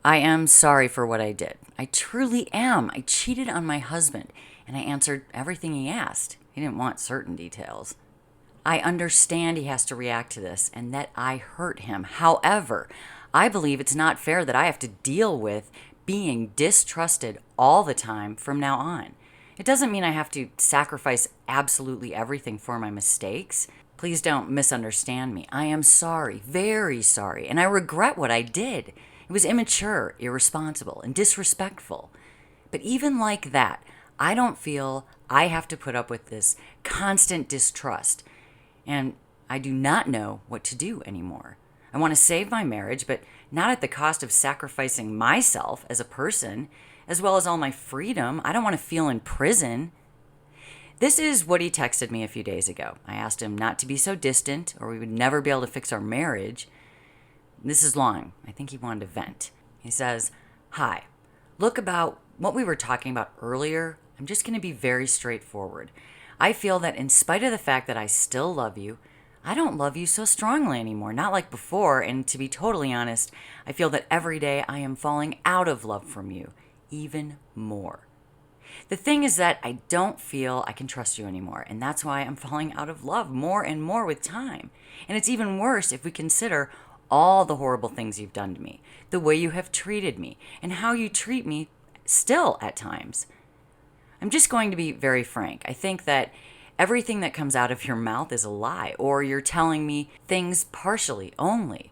I am sorry for what I did. I truly am. I cheated on my husband, and I answered everything he asked. He didn't want certain details. I understand he has to react to this and that I hurt him. However, I believe it's not fair that I have to deal with being distrusted all the time from now on. It doesn't mean I have to sacrifice absolutely everything for my mistakes. Please don't misunderstand me. I am sorry, very sorry, and I regret what I did. It was immature, irresponsible, and disrespectful. But even like that, I don't feel I have to put up with this constant distrust. And I do not know what to do anymore. I want to save my marriage, but not at the cost of sacrificing myself as a person, as well as all my freedom. I don't want to feel in prison. This is what he texted me a few days ago. I asked him not to be so distant, or we would never be able to fix our marriage. This is long. I think he wanted to vent. He says, "Hi, look, about what we were talking about earlier, I'm just going to be very straightforward. I feel that in spite of the fact that I still love you, I don't love you so strongly anymore, not like before. And to be totally honest, I feel that every day I am falling out of love from you, even more. The thing is that I don't feel I can trust you anymore, and that's why I'm falling out of love more and more with time. And it's even worse if we consider all the horrible things you've done to me, the way you have treated me, and how you treat me still at times. I'm just going to be very frank. I think that everything that comes out of your mouth is a lie, or you're telling me things partially only,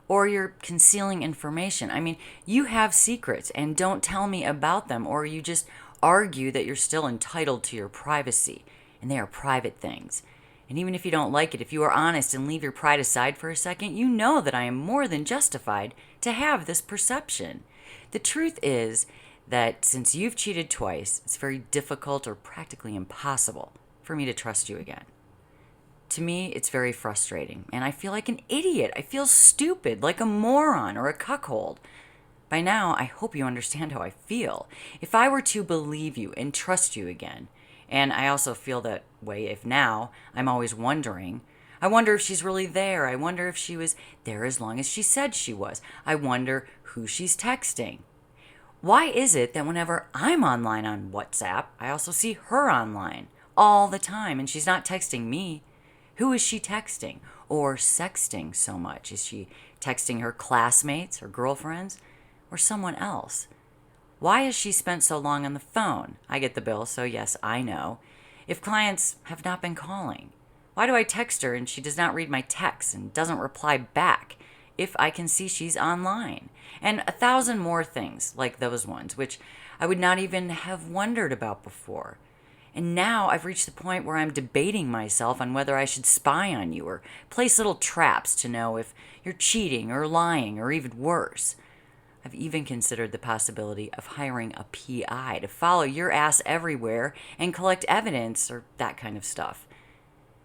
or you're concealing information. I mean, you have secrets and don't tell me about them, or you just argue that you're still entitled to your privacy, and they are private things. And even if you don't like it, if you are honest and leave your pride aside for a second, you know that I am more than justified to have this perception. The truth is that since you've cheated twice, it's very difficult or practically impossible for me to trust you again. To me, it's very frustrating, and I feel like an idiot. I feel stupid, like a moron or a cuckold. By now, I hope you understand how I feel. If I were to believe you and trust you again, and I also feel that way if now I'm always wondering, I wonder if she's really there. I wonder if she was there as long as she said she was. I wonder who she's texting. Why is it that whenever I'm online on WhatsApp, I also see her online all the time and she's not texting me? Who is she texting or sexting so much? Is she texting her classmates or girlfriends or someone else? Why has she spent so long on the phone? I get the bill, so yes, I know. If clients have not been calling, why do I text her and she does not read my texts and doesn't reply back if I can see she's online? And 1,000 more things like those ones, which I would not even have wondered about before. And now I've reached the point where I'm debating myself on whether I should spy on you or place little traps to know if you're cheating or lying or even worse. I've even considered the possibility of hiring a PI to follow your ass everywhere and collect evidence or that kind of stuff.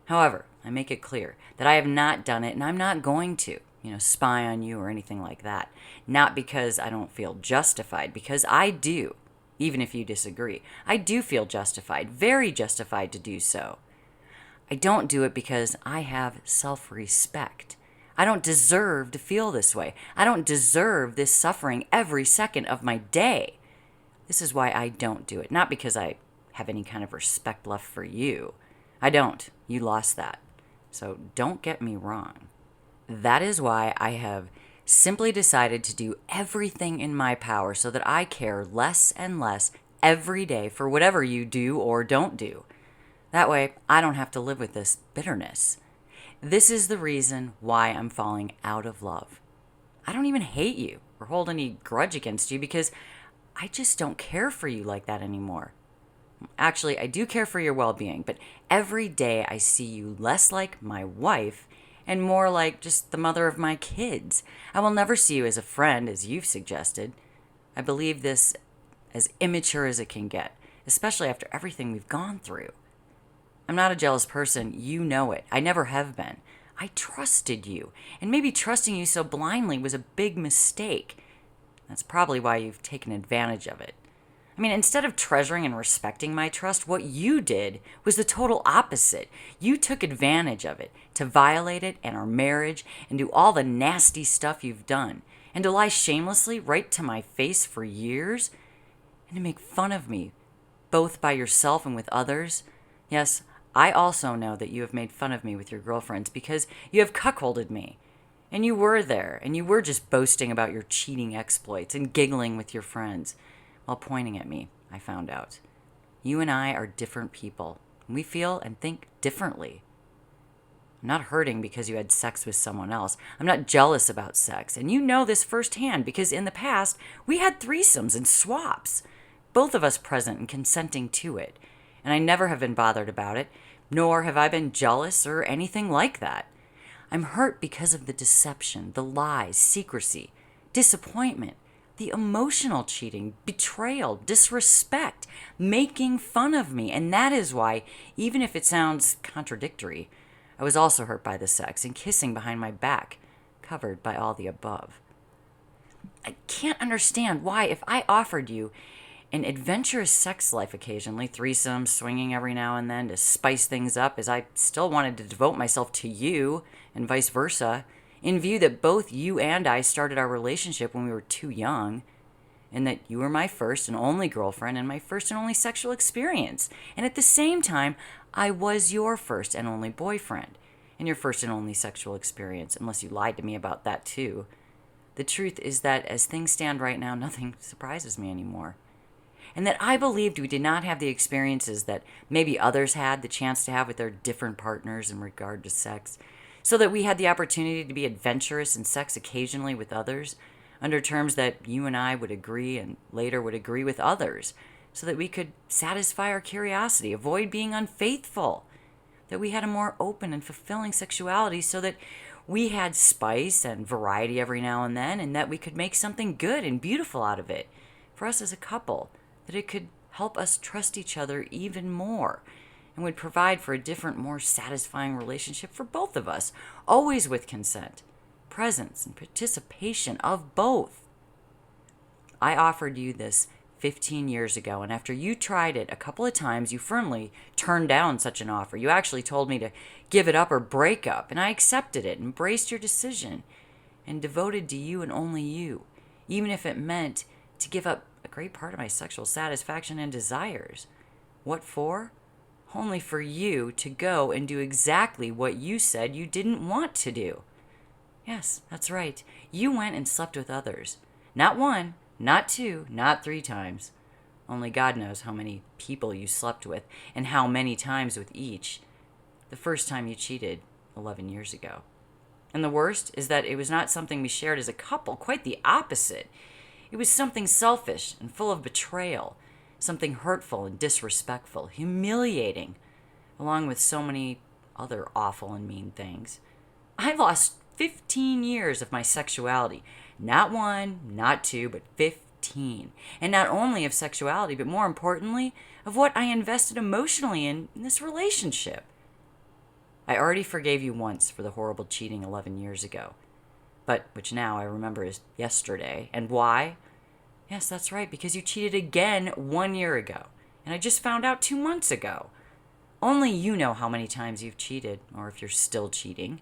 However, I make it clear that I have not done it and I'm not going to, spy on you or anything like that. Not because I don't feel justified, because I do. Even if you disagree, I do feel justified, very justified to do so. I don't do it because I have self-respect. I don't deserve to feel this way. I don't deserve this suffering every second of my day. This is why I don't do it, not because I have any kind of respect left for you. I don't. You lost that. So don't get me wrong. That is why I have simply decided to do everything in my power so that I care less and less every day for whatever you do or don't do. That way, I don't have to live with this bitterness. This is the reason why I'm falling out of love. I don't even hate you or hold any grudge against you because I just don't care for you like that anymore. Actually, I do care for your well-being, but every day I see you less like my wife and more like just the mother of my kids. I will never see you as a friend, as you've suggested. I believe this as immature as it can get, especially after everything we've gone through. I'm not a jealous person. You know it. I never have been. I trusted you, and maybe trusting you so blindly was a big mistake. That's probably why you've taken advantage of it. I mean, instead of treasuring and respecting my trust, what you did was the total opposite. You took advantage of it to violate it and our marriage and do all the nasty stuff you've done. and to lie shamelessly right to my face for years, and to make fun of me, both by yourself and with others. Yes, I also know that you have made fun of me with your girlfriends because you have cuckolded me. And you were there, and you were just boasting about your cheating exploits and giggling with your friends while pointing at me, I found out. You and I are different people. We feel and think differently. I'm not hurting because you had sex with someone else. I'm not jealous about sex. And you know this firsthand because in the past, we had threesomes and swaps, both of us present and consenting to it. And I never have been bothered about it, nor have I been jealous or anything like that. I'm hurt because of the deception, the lies, secrecy, disappointment, the emotional cheating, betrayal, disrespect, making fun of me. And that is why, even if it sounds contradictory, I was also hurt by the sex and kissing behind my back, covered by all the above. I can't understand why, if I offered you an adventurous sex life occasionally, threesomes, swinging every now and then to spice things up, as I still wanted to devote myself to you and vice versa, in view that both you and I started our relationship when we were too young, and that you were my first and only girlfriend and my first and only sexual experience. And at the same time, I was your first and only boyfriend and your first and only sexual experience, unless you lied to me about that too. The truth is that as things stand right now, nothing surprises me anymore. And that I believed we did not have the experiences that maybe others had the chance to have with their different partners in regard to sex, so that we had the opportunity to be adventurous in sex occasionally with others, under terms that you and I would agree and later would agree with others, so that we could satisfy our curiosity, avoid being unfaithful, that we had a more open and fulfilling sexuality, so that we had spice and variety every now and then, and that we could make something good and beautiful out of it for us as a couple, that it could help us trust each other even more and would provide for a different, more satisfying relationship for both of us, always with consent, presence, and participation of both. I offered you this 15 years ago, and after you tried it a couple of times, you firmly turned down such an offer. You actually told me to give it up or break up, and I accepted it, embraced your decision, and devoted to you and only you, even if it meant to give up a great part of my sexual satisfaction and desires. What for? Only for you to go and do exactly what you said you didn't want to do. Yes, that's right. You went and slept with others. Not one, not two, not 3 times. Only God knows how many people you slept with and how many times with each. The first time you cheated 11 years ago. And the worst is that it was not something we shared as a couple, quite the opposite. It was something selfish and full of betrayal, something hurtful and disrespectful, humiliating, along with so many other awful and mean things. I lost 15 years of my sexuality. Not 1, not 2, but 15. And not only of sexuality, but more importantly, of what I invested emotionally in this relationship. I already forgave you once for the horrible cheating 11 years ago, but which now I remember as yesterday. And why? Yes, that's right, because you cheated again 1 year ago, and I just found out 2 months ago. Only you know how many times you've cheated, or if you're still cheating.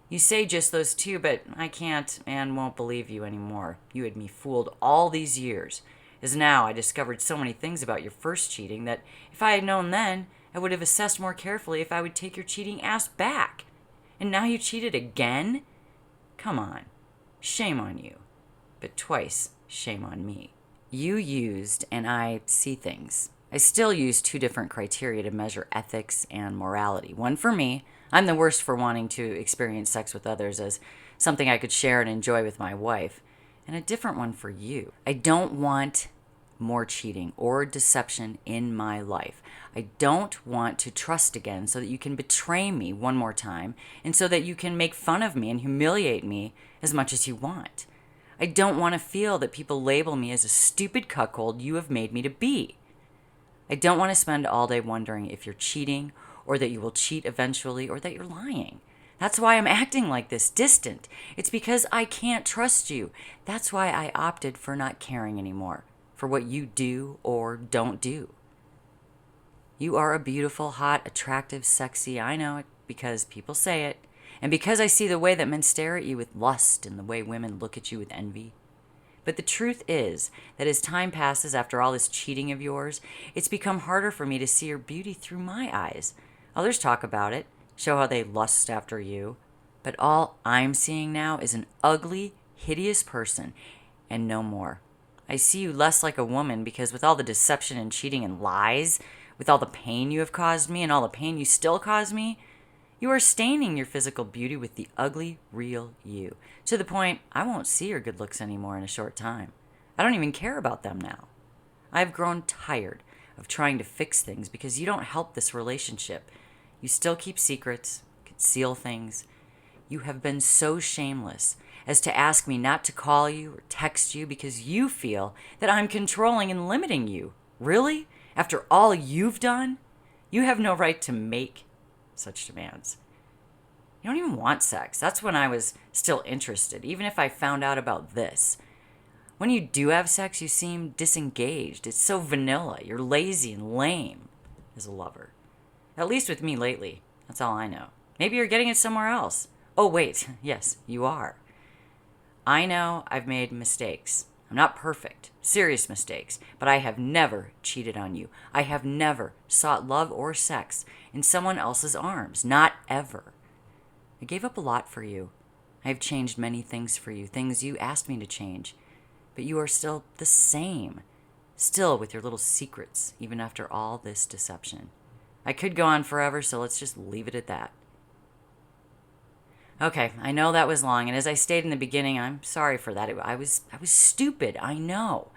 You say just those 2, but I can't and won't believe you anymore. You had me fooled all these years, as now I discovered so many things about your first cheating that if I had known then, I would have assessed more carefully if I would take your cheating ass back. And now you cheated again? Come on. Shame on you. But twice, shame on me. You used, and I see things. I still use 2 different criteria to measure ethics and morality. One for me, I'm the worst for wanting to experience sex with others as something I could share and enjoy with my wife. And a different one for you. I don't want more cheating or deception in my life. I don't want to trust again so that you can betray me one more time and so that you can make fun of me and humiliate me as much as you want. I don't want to feel that people label me as a stupid cuckold you have made me to be. I don't want to spend all day wondering if you're cheating or that you will cheat eventually or that you're lying. That's why I'm acting like this, distant. It's because I can't trust you. That's why I opted for not caring anymore, for what you do or don't do. You are a beautiful, hot, attractive, sexy, I know it because people say it, And because I see the way that men stare at you with lust and the way women look at you with envy. But the truth is that as time passes after all this cheating of yours, it's become harder for me to see your beauty through my eyes. Others talk about it, show how they lust after you. But all I'm seeing now is an ugly, hideous person and no more. I see you less like a woman because with all the deception and cheating and lies, with all the pain you have caused me and all the pain you still cause me, you are staining your physical beauty with the ugly, real you, to the point I won't see your good looks anymore in a short time. I don't even care about them now. I've grown tired of trying to fix things because you don't help this relationship. You still keep secrets, conceal things. You have been so shameless as to ask me not to call you or text you because you feel that I'm controlling and limiting you. Really? After all you've done? You have no right to make such demands. You don't even want sex. That's when I was still interested, even if I found out about this. When you do have sex, you seem disengaged. It's so vanilla. You're lazy and lame as a lover. At least with me lately. That's all I know. Maybe you're getting it somewhere else. Oh, wait. Yes, you are. I know I've made mistakes. I'm not perfect, serious mistakes, but I have never cheated on you. I have never sought love or sex in someone else's arms. Not ever. I gave up a lot for you. I have changed many things for you, things you asked me to change. But you are still the same, still with your little secrets, even after all this deception. I could go on forever, so let's just leave it at that. Okay, I know that was long, and as I stated in the beginning, I'm sorry for that. I was stupid, I know.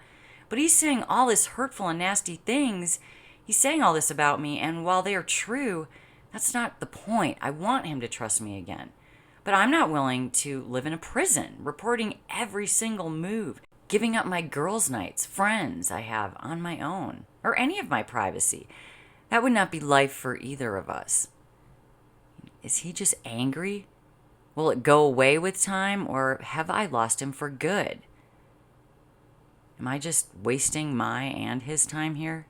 But he's saying all this hurtful and nasty things. He's saying all this about me, and while they are true, that's not the point. I want him to trust me again. But I'm not willing to live in a prison, reporting every single move, giving up my girls' nights, friends I have on my own, or any of my privacy. That would not be life for either of us. Is he just angry? Will it go away with time, or have I lost him for good? Am I just wasting my and his time here?